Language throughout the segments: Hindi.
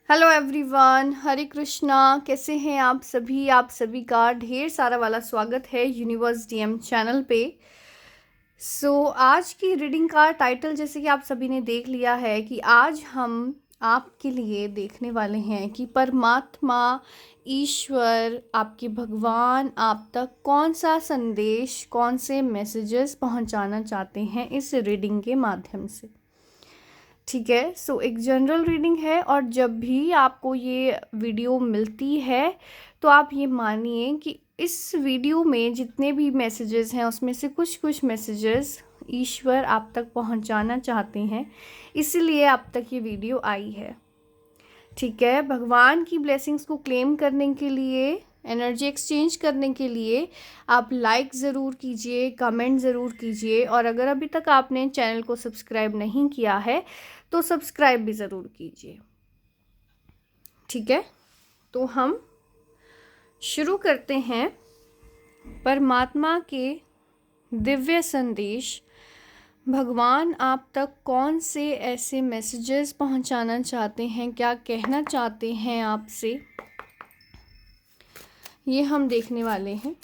हेलो एवरीवन, हरे कृष्णा। कैसे हैं आप सभी का ढेर सारा वाला स्वागत है यूनिवर्स डीएम चैनल पे। आज की रीडिंग का टाइटल जैसे कि आप सभी ने देख लिया है कि आज हम आपके लिए देखने वाले हैं कि परमात्मा, ईश्वर, आपके भगवान आप तक कौन सा संदेश, कौन से मैसेजेस पहुंचाना चाहते हैं इस रीडिंग के माध्यम से। ठीक है, एक जनरल रीडिंग है और जब भी आपको ये वीडियो मिलती है तो आप ये मानिए कि इस वीडियो में जितने भी मैसेजेस हैं उसमें से कुछ कुछ मैसेजेस ईश्वर आप तक पहुंचाना चाहते हैं, इसीलिए आप तक ये वीडियो आई है। ठीक है, भगवान की ब्लेसिंग्स को क्लेम करने के लिए, एनर्जी एक्सचेंज करने के लिए आप लाइक ज़रूर कीजिए, कमेंट ज़रूर कीजिए और अगर अभी तक आपने चैनल को सब्सक्राइब नहीं किया है तो सब्सक्राइब भी ज़रूर कीजिए। ठीक है, तो हम शुरू करते हैं। परमात्मा के दिव्य संदेश, भगवान आप तक कौन से ऐसे मैसेजेस पहुंचाना चाहते हैं, क्या कहना चाहते हैं आपसे, ये हम देखने वाले हैं।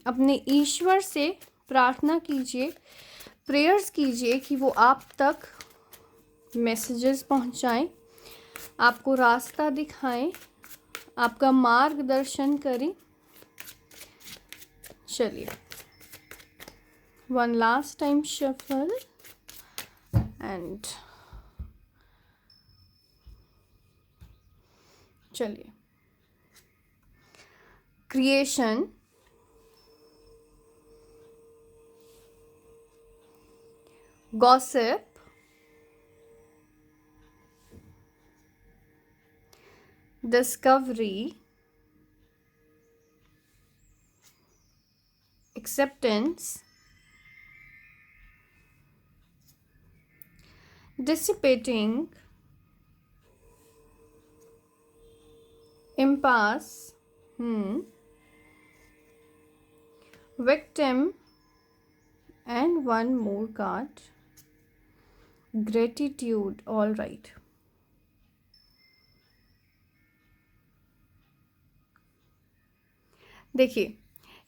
अपने ईश्वर से प्रार्थना कीजिए, प्रेयर्स कीजिए कि वो आप तक मैसेजेस पहुंचाएं, आपको रास्ता दिखाएं, आपका मार्गदर्शन करें। चलिए, one last time shuffle and चलिए। Creation, gossip, discovery, acceptance, dissipating, impasse, victim, and one more card, gratitude. All right. देखिए,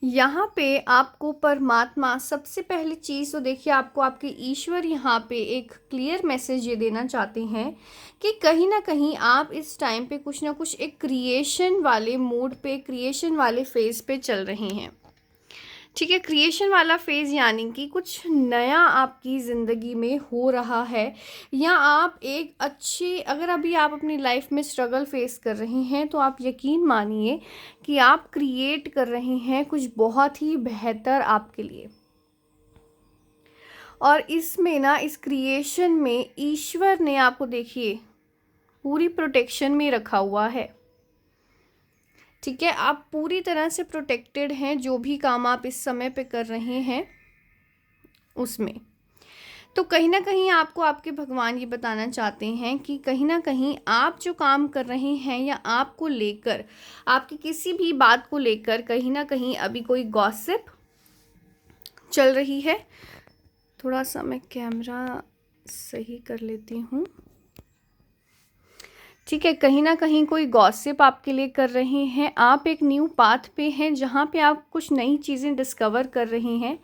यहाँ पे आपको परमात्मा सबसे पहली चीज़ तो देखिए, आपको आपके ईश्वर यहाँ पे एक क्लियर मैसेज ये देना चाहते हैं कि कहीं ना कहीं आप इस टाइम पे कुछ ना कुछ एक क्रिएशन वाले मूड पे, क्रिएशन वाले फेज़ पे चल रहे हैं। ठीक है, क्रिएशन वाला फेज़ यानी कि कुछ नया आपकी ज़िंदगी में हो रहा है, या आप एक अच्छी, अगर अभी आप अपनी लाइफ में स्ट्रगल फेस कर रहे हैं तो आप यकीन मानिए कि आप क्रिएट कर रहे हैं कुछ बहुत ही बेहतर आपके लिए। और इसमें ना, इस क्रिएशन में ईश्वर ने आपको देखिए पूरी प्रोटेक्शन में रखा हुआ है। ठीक है, आप पूरी तरह से प्रोटेक्टेड हैं, जो भी काम आप इस समय पे कर रहे हैं उसमें। तो कहीं ना कहीं आपको आपके भगवान ये बताना चाहते हैं कि कहीं ना कहीं आप जो काम कर रहे हैं या आपको लेकर, आपकी किसी भी बात को लेकर कहीं ना कहीं अभी कोई गॉसिप चल रही है। थोड़ा सा मैं कैमरा सही कर लेती हूँ। ठीक है, कहीं ना कहीं कोई गॉसिप आपके लिए कर रहे हैं। आप एक न्यू पाथ पे हैं जहाँ पे आप कुछ नई चीज़ें डिस्कवर कर रहे हैं।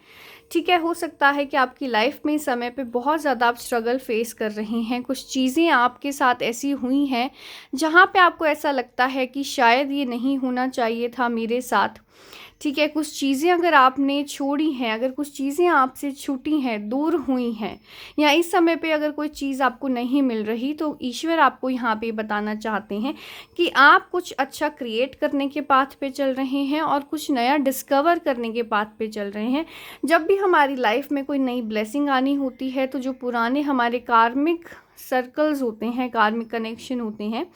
ठीक है, हो सकता है कि आपकी लाइफ में इस समय पे बहुत ज़्यादा आप स्ट्रगल फेस कर रहे हैं। कुछ चीज़ें आपके साथ ऐसी हुई हैं जहाँ पे आपको ऐसा लगता है कि शायद ये नहीं होना चाहिए था मेरे साथ। ठीक है, कुछ चीज़ें अगर आपने छोड़ी हैं, अगर कुछ चीज़ें आपसे छूटी हैं, दूर हुई हैं, या इस समय पे अगर कोई चीज़ आपको नहीं मिल रही, तो ईश्वर आपको यहाँ पे बताना चाहते हैं कि आप कुछ अच्छा क्रिएट करने के पाथ पे चल रहे हैं और कुछ नया डिस्कवर करने के पाथ पे चल रहे हैं। जब भी हमारी लाइफ में कोई नई ब्लेसिंग आनी होती है तो जो पुराने हमारे कार्मिक सर्कल्स होते हैं, कार्मिक कनेक्शन होते हैं,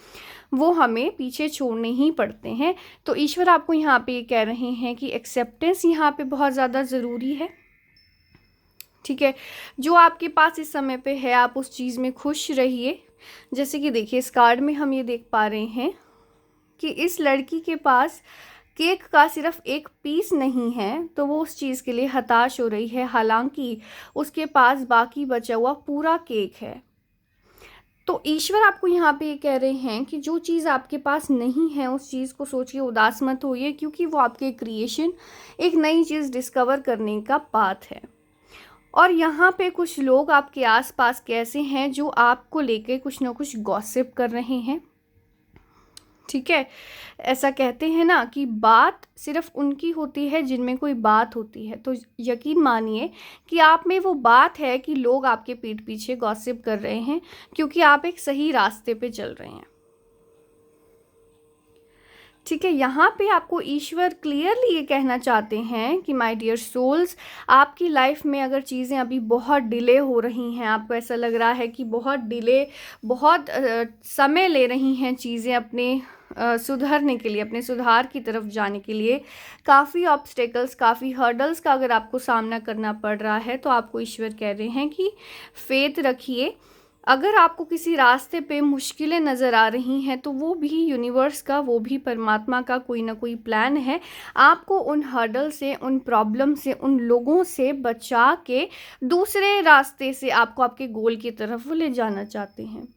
वो हमें पीछे छोड़ने ही पड़ते हैं। तो ईश्वर आपको यहाँ पे ये कह रहे हैं कि एक्सेप्टेंस यहाँ पे बहुत ज़्यादा ज़रूरी है। ठीक है, जो आपके पास इस समय पे है आप उस चीज़ में खुश रहिए। जैसे कि देखिए, इस कार्ड में हम ये देख पा रहे हैं कि इस लड़की के पास केक का सिर्फ एक पीस नहीं है, तो वो उस चीज़ के लिए हताश हो रही है, हालांकि उसके पास बाकी बचा हुआ पूरा केक है। तो ईश्वर आपको यहाँ पे ये कह रहे हैं कि जो चीज़ आपके पास नहीं है उस चीज़ को सोच के उदास मत होइए, क्योंकि वो आपके क्रिएशन, एक नई चीज़ डिस्कवर करने का पाथ है। और यहाँ पे कुछ लोग आपके आसपास कैसे हैं जो आपको लेके कुछ ना कुछ गॉसिप कर रहे हैं, ठीक है। ऐसा कहते हैं ना कि बात सिर्फ उनकी होती है जिनमें कोई बात होती है। तो यकीन मानिए कि आप में वो बात है कि लोग आपके पीठ पीछे गॉसिप कर रहे हैं, क्योंकि आप एक सही रास्ते पे चल रहे हैं, ठीक है। यहाँ पे आपको ईश्वर क्लियरली ये कहना चाहते हैं कि माय डियर सोल्स, आपकी लाइफ में अगर चीज़ें अभी बहुत डिले हो रही हैं, आपको ऐसा लग रहा है कि बहुत डिले, बहुत समय ले रही हैं चीज़ें अपने सुधरने के लिए, अपने सुधार की तरफ जाने के लिए, काफ़ी ऑब्स्टेकल्स, काफ़ी हर्डल्स का अगर आपको सामना करना पड़ रहा है, तो आपको ईश्वर कह रहे हैं कि फेथ रखिए। अगर आपको किसी रास्ते पे मुश्किलें नज़र आ रही हैं, तो वो भी यूनिवर्स का, वो भी परमात्मा का कोई ना कोई प्लान है। आपको उन हर्डल से, उन प्रॉब्लम से, उन लोगों से बचा के दूसरे रास्ते से आपको आपके गोल की तरफ वो ले जाना चाहते हैं।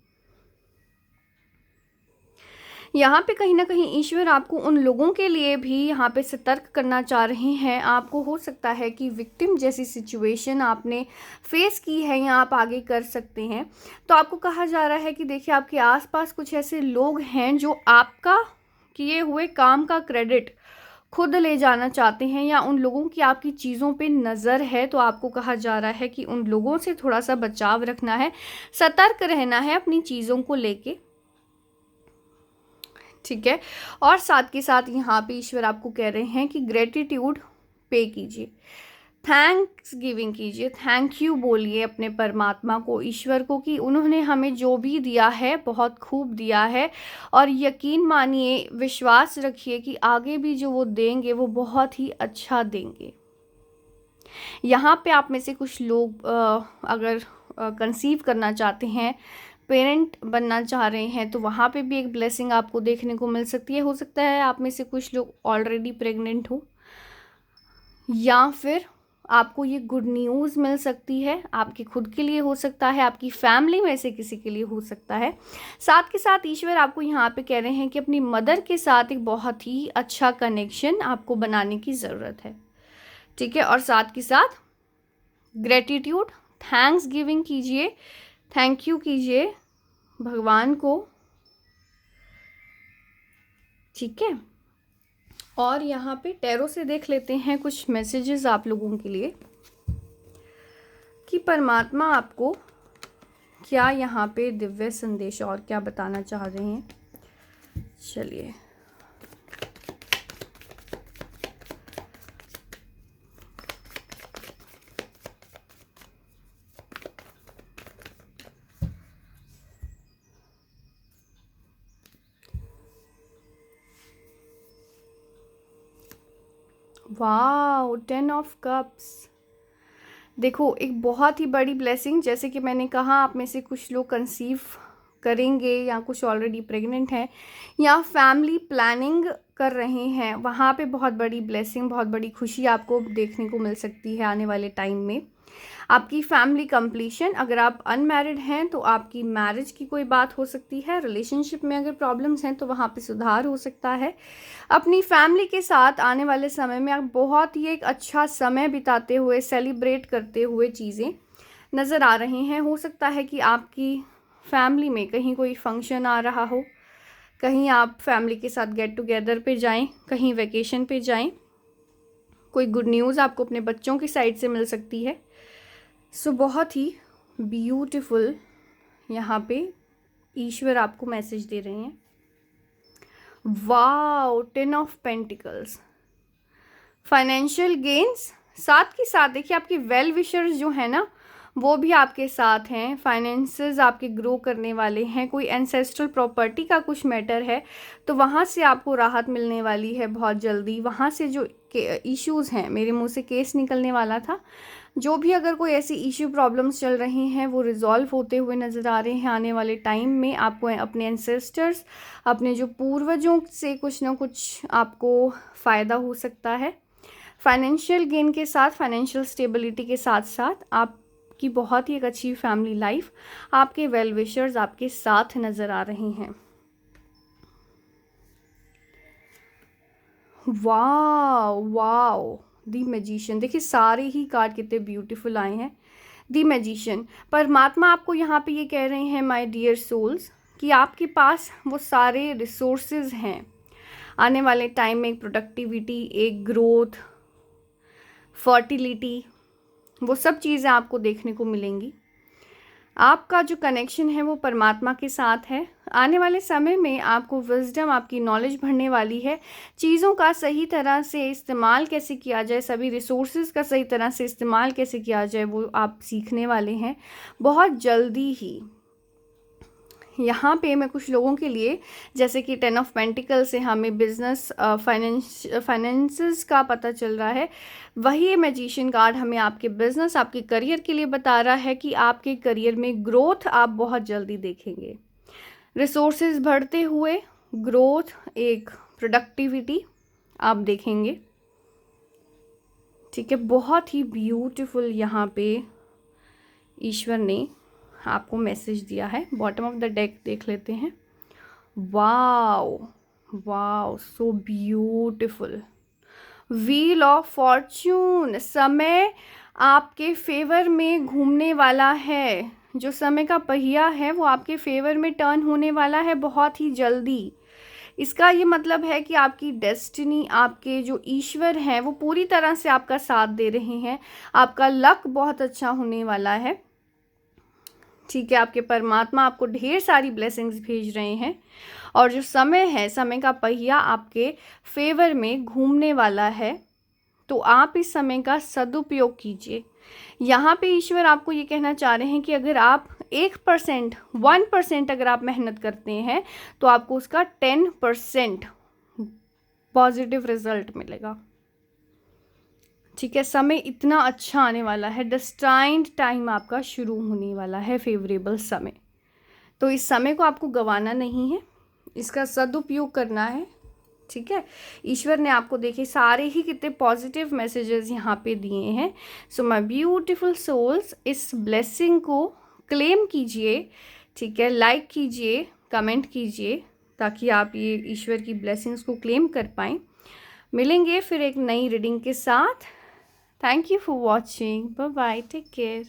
यहाँ पे कहीं ना कहीं ईश्वर आपको उन लोगों के लिए भी यहाँ पे सतर्क करना चाह रहे हैं। आपको हो सकता है कि विक्टिम जैसी सिचुएशन आपने फेस की है या आप आगे कर सकते हैं। तो आपको कहा जा रहा है कि देखिए, आपके आसपास कुछ ऐसे लोग हैं जो आपका किए हुए काम का क्रेडिट खुद ले जाना चाहते हैं, या उन लोगों की आपकी चीज़ों पे नज़र है। तो आपको कहा जा रहा है कि उन लोगों से थोड़ा सा बचाव रखना है, सतर्क रहना है अपनी चीज़ों को लेके, ठीक है। और साथ के साथ यहाँ पे ईश्वर आपको कह रहे हैं कि ग्रेटिट्यूड पे कीजिए, थैंक्स गिविंग कीजिए, थैंक यू बोलिए अपने परमात्मा को, ईश्वर को, कि उन्होंने हमें जो भी दिया है बहुत खूब दिया है। और यकीन मानिए, विश्वास रखिए कि आगे भी जो वो देंगे वो बहुत ही अच्छा देंगे। यहाँ पे आप में से कुछ लोग अगर कंसीव करना चाहते हैं, पेरेंट बनना चाह रहे हैं, तो वहाँ पे भी एक ब्लेसिंग आपको देखने को मिल सकती है। हो सकता है आप में से कुछ लोग ऑलरेडी प्रेग्नेंट हो, या फिर आपको ये गुड न्यूज़ मिल सकती है। आपके खुद के लिए हो सकता है, आपकी फैमिली में से किसी के लिए हो सकता है। साथ के साथ ईश्वर आपको यहाँ पे कह रहे हैं कि अपनी मदर के साथ एक बहुत ही अच्छा कनेक्शन आपको बनाने की ज़रूरत है, ठीक है। और साथ के साथ ग्रेटिट्यूड, थैंक्स गिविंग कीजिए, थैंक यू कीजिए भगवान को, ठीक है। और यहाँ पे टैरो से देख लेते हैं कुछ मैसेजेस आप लोगों के लिए कि परमात्मा आपको क्या यहाँ पे दिव्य संदेश और क्या बताना चाह रहे हैं। चलिए, वाओ, 10 ऑफ कप्स। देखो, एक बहुत ही बड़ी ब्लेसिंग, जैसे कि मैंने कहा, आप में से कुछ लोग कंसीव करेंगे, या कुछ ऑलरेडी प्रेग्नेंट हैं, या फैमिली प्लानिंग कर रहे हैं। वहाँ पे बहुत बड़ी ब्लेसिंग, बहुत बड़ी खुशी आपको देखने को मिल सकती है आने वाले टाइम में। आपकी फैमिली कंप्लीशन, अगर आप अनमैरिड हैं तो आपकी मैरिज की कोई बात हो सकती है। रिलेशनशिप में अगर प्रॉब्लम्स हैं तो वहाँ पे सुधार हो सकता है। अपनी फैमिली के साथ आने वाले समय में आप बहुत ही एक अच्छा समय बिताते हुए, सेलिब्रेट करते हुए चीज़ें नज़र आ रही हैं। हो सकता है कि आपकी फैमिली में कहीं कोई फंक्शन आ रहा हो, कहीं आप फैमिली के साथ गेट टुगेदर पे जाएं, कहीं वेकेशन पे जाएं। कोई गुड न्यूज़ आपको अपने बच्चों की साइड से मिल सकती है। सो बहुत ही ब्यूटीफुल यहाँ पे ईश्वर आपको मैसेज दे रहे हैं। Wow, 10 of pentacles, financial gains. साथ के साथ देखिए, आपके वेल विशर्स जो है ना, वो भी आपके साथ हैं। फाइनेंसेस आपके ग्रो करने वाले हैं। कोई एंसेस्ट्रल प्रॉपर्टी का कुछ मैटर है तो वहाँ से आपको राहत मिलने वाली है बहुत जल्दी। वहाँ से जो इश्यूज़ हैं, मेरे मुंह से केस निकलने वाला था, जो भी अगर कोई ऐसी इश्यू प्रॉब्लम्स चल रही हैं वो रिजॉल्व होते हुए नज़र आ रहे हैं। आने वाले टाइम में आपको अपने एंसेस्टर्स, अपने जो पूर्वजों से कुछ ना कुछ आपको फ़ायदा हो सकता है। फाइनेंशियल गेन के साथ, फाइनेंशियल स्टेबिलिटी के साथ साथ आपकी आपकी बहुत ही एक अच्छी फैमिली लाइफ, आपके वेल विशर्स आपके साथ नज़र आ रहे हैं। वाओ वाओ, दी मैजिशियन, देखिए सारे ही कार्ड कितने ब्यूटीफुल आए हैं। दी मैजिशियन, परमात्मा आपको यहाँ पे ये कह रहे हैं माय डियर सोल्स कि आपके पास वो सारे रिसोर्सेज हैं। आने वाले टाइम में एक प्रोडक्टिविटी, एक ग्रोथ, फर्टिलिटी, वो सब चीज़ें आपको देखने को मिलेंगी। आपका जो कनेक्शन है वो परमात्मा के साथ है। आने वाले समय में आपको विजडम, आपकी नॉलेज बढ़ने वाली है। चीज़ों का सही तरह से इस्तेमाल कैसे किया जाए, सभी रिसोर्सेज का सही तरह से इस्तेमाल कैसे किया जाए, वो आप सीखने वाले हैं बहुत जल्दी ही। यहाँ पे मैं कुछ लोगों के लिए, जैसे कि 10 ऑफ पेंटिकल से हमें बिजनेस, फाइनेंसेस का पता चल रहा है, वही मैजिशियन कार्ड हमें आपके बिजनेस, आपके करियर के लिए बता रहा है कि आपके करियर में ग्रोथ आप बहुत जल्दी देखेंगे। रिसोर्सेज बढ़ते हुए ग्रोथ, एक प्रोडक्टिविटी आप देखेंगे। ठीक है, बहुत ही ब्यूटीफुल यहाँ पे ईश्वर ने आपको मैसेज दिया है। बॉटम ऑफ द डेक देख लेते हैं। Wow wow, so beautiful. Wheel of Fortune, समय आपके फेवर में घूमने वाला है। जो समय का पहिया है वो आपके फेवर में टर्न होने वाला है बहुत ही जल्दी। इसका ये मतलब है कि आपकी डेस्टिनी, आपके जो ईश्वर हैं वो पूरी तरह से आपका साथ दे रहे हैं। आपका लक बहुत अच्छा होने वाला है। ठीक है, आपके परमात्मा आपको ढेर सारी ब्लेसिंग्स भेज रहे हैं और जो समय है, समय का पहिया आपके फेवर में घूमने वाला है, तो आप इस समय का सदुपयोग कीजिए। यहाँ पे ईश्वर आपको ये कहना चाह रहे हैं कि अगर आप 1%, 1% अगर आप मेहनत करते हैं तो आपको उसका 10% पॉजिटिव रिजल्ट मिलेगा। ठीक है, समय इतना अच्छा आने वाला है, डेस्टाइन्ड टाइम आपका शुरू होने वाला है, फेवरेबल समय। तो इस समय को आपको गंवाना नहीं है, इसका सदुपयोग करना है। ठीक है, ईश्वर ने आपको देखे सारे ही कितने पॉजिटिव मैसेजेस यहाँ पे दिए हैं। सो माय ब्यूटीफुल सोल्स, इस ब्लेसिंग को क्लेम कीजिए। ठीक है, लाइक कीजिए, कमेंट कीजिए, ताकि आप ये ईश्वर की ब्लेसिंग्स को क्लेम कर पाएँ। मिलेंगे फिर एक नई रीडिंग के साथ। Thank you for watching, bye bye, take care.